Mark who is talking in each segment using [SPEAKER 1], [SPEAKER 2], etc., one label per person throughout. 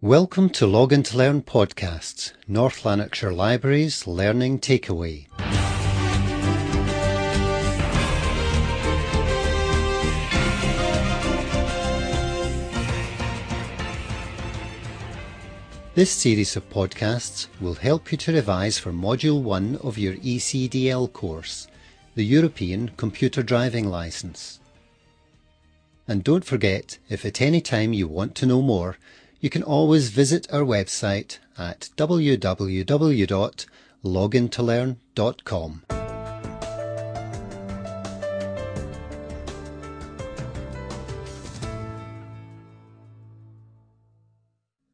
[SPEAKER 1] Welcome to Login to Learn podcasts, North Lanarkshire Library's Learning Takeaway. This series of podcasts will help you to revise for Module 1 of your ECDL course, the European Computer Driving Licence. And don't forget, if at any time you want to know more, you can always visit our website at www.logintolearn.com.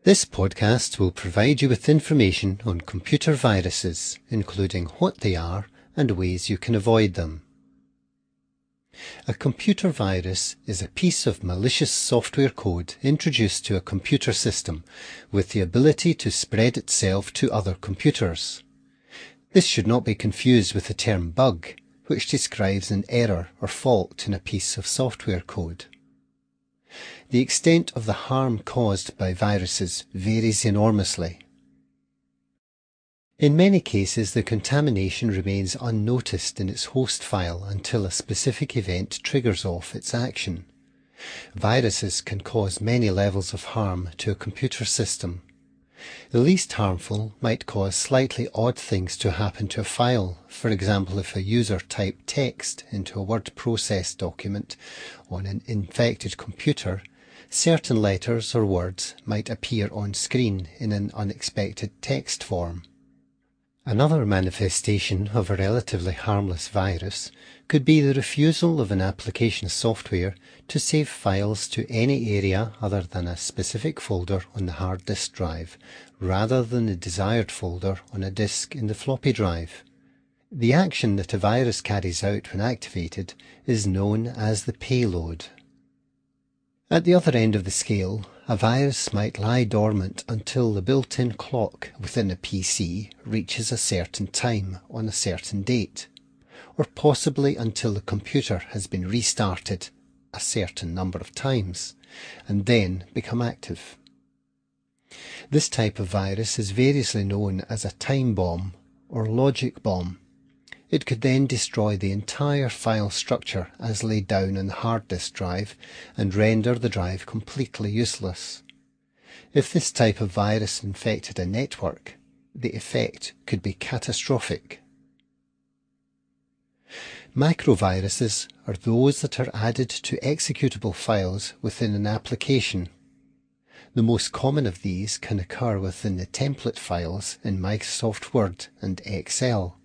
[SPEAKER 1] This podcast will provide you with information on computer viruses, including what they are and ways you can avoid them. A computer virus is a piece of malicious software code introduced to a computer system with the ability to spread itself to other computers. This should not be confused with the term bug, which describes an error or fault in a piece of software code. The extent of the harm caused by viruses varies enormously. In many cases, the contamination remains unnoticed in its host file until a specific event triggers off its action. Viruses can cause many levels of harm to a computer system. The least harmful might cause slightly odd things to happen to a file. For example, if a user typed text into a word process document on an infected computer, certain letters or words might appear on screen in an unexpected text form. Another manifestation of a relatively harmless virus could be the refusal of an application software to save files to any area other than a specific folder on the hard disk drive, rather than the desired folder on a disk in the floppy drive. The action that a virus carries out when activated is known as the payload. At the other end of the scale, a virus might lie dormant until the built-in clock within a PC reaches a certain time on a certain date, or possibly until the computer has been restarted a certain number of times, and then become active. This type of virus is variously known as a time bomb or logic bomb. It could then destroy the entire file structure as laid down on the hard disk drive and render the drive completely useless. If this type of virus infected a network, the effect could be catastrophic. Macroviruses are those that are added to executable files within an application. The most common of these can occur within the template files in Microsoft Word and Excel.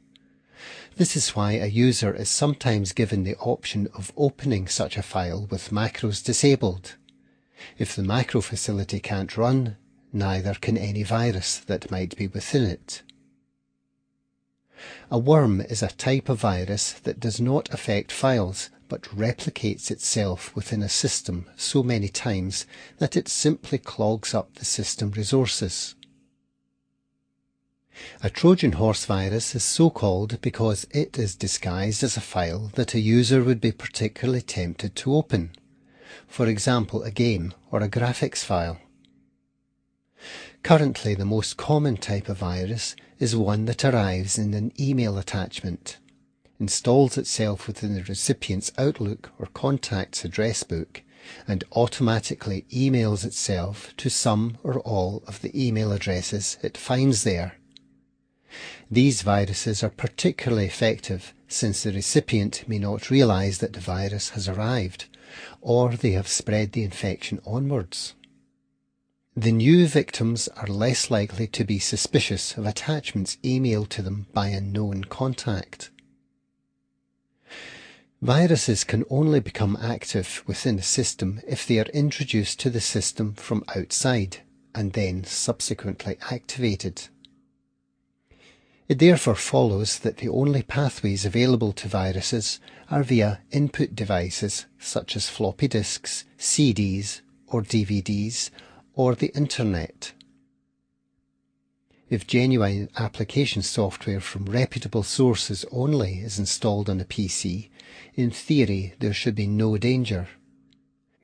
[SPEAKER 1] This is why a user is sometimes given the option of opening such a file with macros disabled. If the macro facility can't run, neither can any virus that might be within it. A worm is a type of virus that does not affect files, but replicates itself within a system so many times that it simply clogs up the system resources. A Trojan horse virus is so called because it is disguised as a file that a user would be particularly tempted to open. For example, a game or a graphics file. Currently, the most common type of virus is one that arrives in an email attachment, installs itself within the recipient's Outlook or contacts address book, and automatically emails itself to some or all of the email addresses it finds there. These viruses are particularly effective since the recipient may not realize that the virus has arrived, or they have spread the infection onwards. The new victims are less likely to be suspicious of attachments emailed to them by a known contact. Viruses can only become active within a system if they are introduced to the system from outside and then subsequently activated. It therefore follows that the only pathways available to viruses are via input devices such as floppy disks, CDs or DVDs, or the Internet. If genuine application software from reputable sources only is installed on a PC, in theory there should be no danger.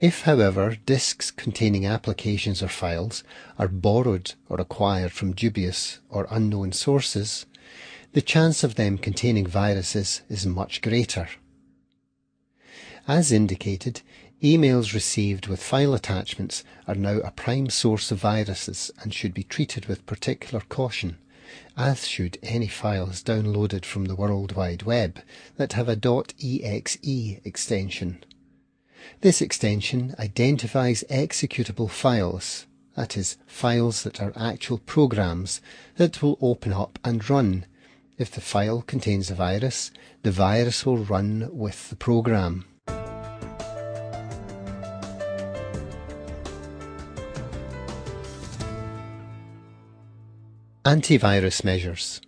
[SPEAKER 1] If, however, disks containing applications or files are borrowed or acquired from dubious or unknown sources, the chance of them containing viruses is much greater. As indicated, emails received with file attachments are now a prime source of viruses and should be treated with particular caution, as should any files downloaded from the World Wide Web that have a .exe extension. This extension identifies executable files, that is, files that are actual programs that will open up and run. If the file contains a virus, the virus will run with the program. Antivirus measures.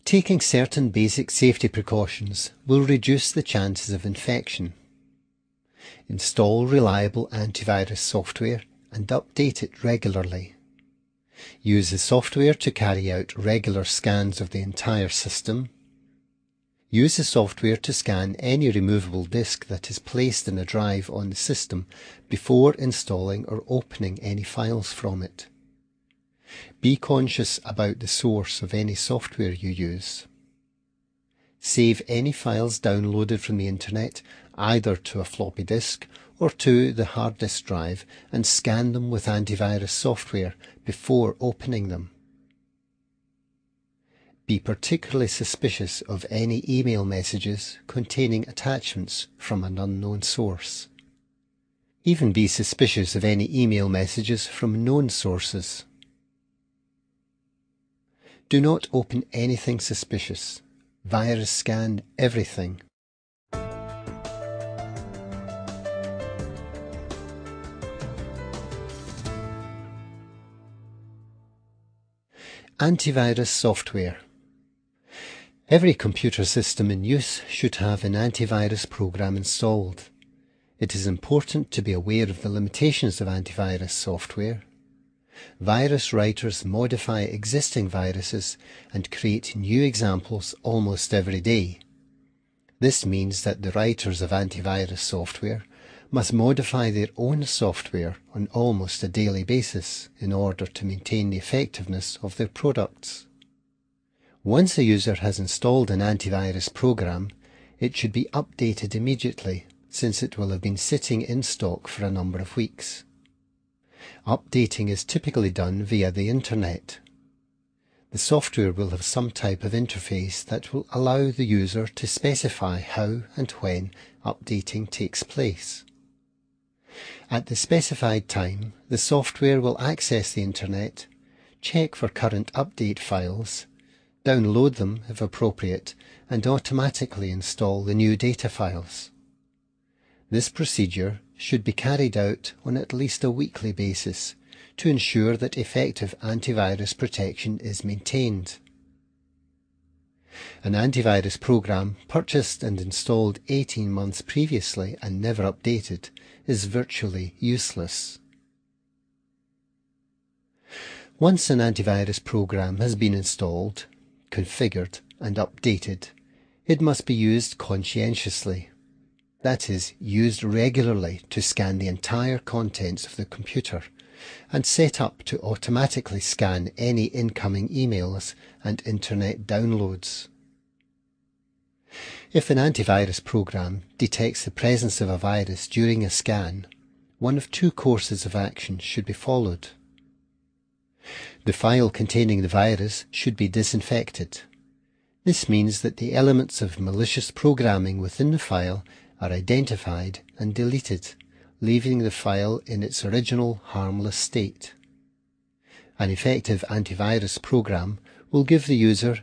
[SPEAKER 1] Taking certain basic safety precautions will reduce the chances of infection. Install reliable antivirus software and update it regularly. Use the software to carry out regular scans of the entire system. Use the software to scan any removable disk that is placed in a drive on the system before installing or opening any files from it. Be conscious about the source of any software you use. Save any files downloaded from the internet either to a floppy disk or to the hard disk drive and scan them with antivirus software before opening them. Be particularly suspicious of any email messages containing attachments from an unknown source. Even be suspicious of any email messages from known sources. Do not open anything suspicious. Virus scan everything. Antivirus software. Every computer system in use should have an antivirus program installed. It is important to be aware of the limitations of antivirus software. Virus writers modify existing viruses and create new examples almost every day. This means that the writers of antivirus software must modify their own software on almost a daily basis in order to maintain the effectiveness of their products. Once a user has installed an antivirus program, it should be updated immediately, since it will have been sitting in stock for a number of weeks. Updating is typically done via the internet. The software will have some type of interface that will allow the user to specify how and when updating takes place. At the specified time, the software will access the internet, check for current update files, download them if appropriate, and automatically install the new data files. This procedure should be carried out on at least a weekly basis to ensure that effective antivirus protection is maintained. An antivirus program purchased and installed 18 months previously and never updated is virtually useless. Once an antivirus program has been installed, configured and updated, it must be used conscientiously. That is, used regularly to scan the entire contents of the computer and set up to automatically scan any incoming emails and internet downloads. If an antivirus program detects the presence of a virus during a scan, one of two courses of action should be followed. The file containing the virus should be disinfected. This means that the elements of malicious programming within the file are identified and deleted, leaving the file in its original harmless state. An effective antivirus program will give the user